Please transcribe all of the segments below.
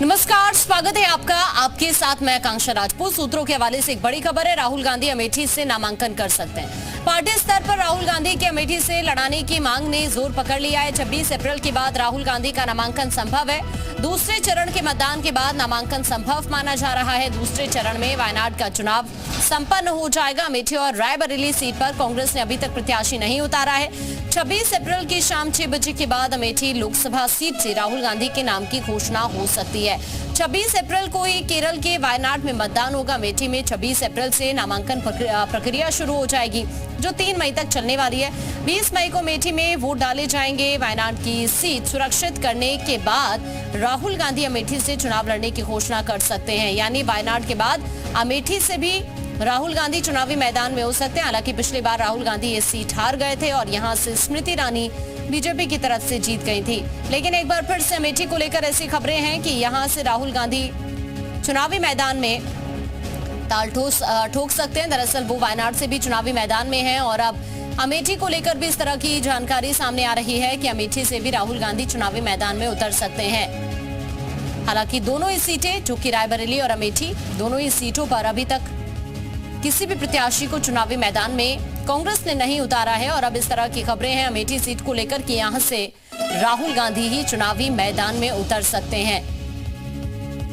नमस्कार, स्वागत है आपका। आपके साथ मैं आकांक्षा राजपूत। सूत्रों के हवाले से एक बड़ी खबर है, राहुल गांधी अमेठी से नामांकन कर सकते हैं। पार्टी स्तर पर राहुल गांधी के अमेठी से लड़ाने की मांग ने जोर पकड़ लिया है। 26 अप्रैल के बाद राहुल गांधी का नामांकन संभव है। दूसरे चरण के मतदान के बाद नामांकन संभव माना जा रहा है। दूसरे चरण में वायनाड का चुनाव संपन्न हो जाएगा। अमेठी और रायबरेली सीट पर कांग्रेस ने अभी तक प्रत्याशी नहीं उतारा है। 26 अप्रैल की शाम 6 बजे के बाद अमेठी लोकसभा सीट से राहुल गांधी के नाम की घोषणा हो सकती है। 26 अप्रैल को ही केरल के वायनाड में मतदान होगा। अमेठी में 26 अप्रैल से नामांकन प्रक्रिया शुरू हो जाएगी, जो 3 मई तक चलने वाली है। 20 मई को अमेठी में वोट डाले जाएंगे। वायनाड की सीट सुरक्षित करने के बाद राहुल गांधी अमेठी से चुनाव लड़ने की घोषणा कर सकते हैं। यानी वायनाड के बाद अमेठी से भी राहुल गांधी चुनावी मैदान में हो सकते हैं। हालांकि पिछली बार राहुल गांधी ये सीट हार गए थे और यहां से स्मृति ईरानी बीजेपी की तरफ से जीत गई थी। लेकिन एक बार फिर से अमेठी को लेकर ऐसी खबरें हैं कि यहां से राहुल गांधी चुनावी मैदान में ताल ठोक सकते हैं। दरअसल वो वायनाड से भी चुनावी मैदान में हैं और अब अमेठी को लेकर भी इस तरह की जानकारी सामने आ रही है कि अमेठी से भी राहुल गांधी चुनावी मैदान में उतर सकते हैं। हालांकि दोनों ही सीटें, जो कि रायबरेली और अमेठी, दोनों ही सीटों पर अभी तक किसी भी प्रत्याशी को चुनावी मैदान में कांग्रेस ने नहीं उतारा है। और अब इस तरह की खबरें हैं अमेठी सीट को लेकर कि यहां से राहुल गांधी ही चुनावी मैदान में उतर सकते हैं।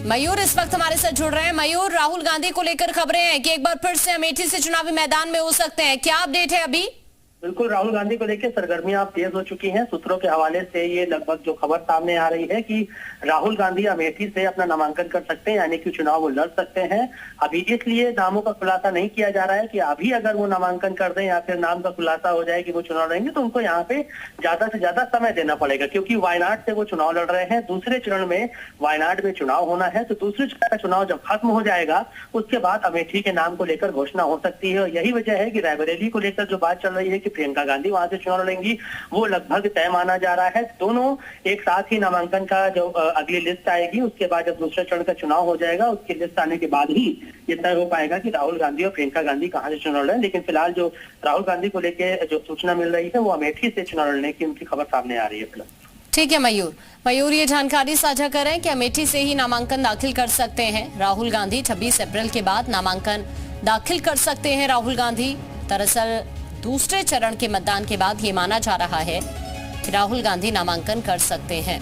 मयूर इस वक्त हमारे साथ जुड़ रहे हैं। मयूर, राहुल गांधी को लेकर खबरें हैं कि एक बार फिर से अमेठी से चुनावी मैदान में हो सकते हैं, क्या अपडेट है अभी? बिल्कुल, राहुल गांधी को लेकर सरगर्मियां अब तेज हो चुकी हैं। सूत्रों के हवाले से ये लगभग जो खबर सामने आ रही है कि राहुल गांधी अमेठी से अपना नामांकन कर सकते हैं, यानी कि चुनाव वो लड़ सकते हैं। अभी इसलिए नामों का खुलासा नहीं किया जा रहा है कि अभी अगर वो नामांकन कर दें या फिर नाम का खुलासा हो जाए कि वो चुनाव लड़ेंगे तो उनको यहाँ पे ज्यादा से ज्यादा समय देना पड़ेगा, क्योंकि वायनाड से वो चुनाव लड़ रहे हैं। दूसरे चरण में वायनाड में चुनाव होना है, तो दूसरे चरण का चुनाव जब खत्म हो जाएगा उसके बाद अमेठी के नाम को लेकर घोषणा हो सकती है। और यही वजह है कि रायबरेली को लेकर जो बात चल रही है कि प्रियंका गांधी वहां से चुनाव लड़ेंगी, वो लगभग तय माना जा रहा है। दोनों एक साथ ही नामांकन का जो अगली लिस्ट आएगी, उसके बाद जब दूसरे चरण का चुनाव हो जाएगा, उसकी लिस्ट आने के बाद ही ये तय हो पाएगा कि राहुल गांधी और प्रियंका गांधी कहां से चुनाव लड़े। लेकिन फिलहाल जो राहुल गांधी को लेकर जो सूचना मिल रही है वो अमेठी से चुनाव लड़ने की उनकी खबर सामने आ रही है। ठीक है मयूर, ये जानकारी साझा करें कि अमेठी से ही नामांकन दाखिल कर सकते हैं राहुल गांधी। 26 अप्रैल के बाद नामांकन दाखिल कर सकते हैं राहुल गांधी। दरअसल दूसरे चरण के मतदान के बाद ये माना जा रहा है कि राहुल गांधी नामांकन कर सकते हैं।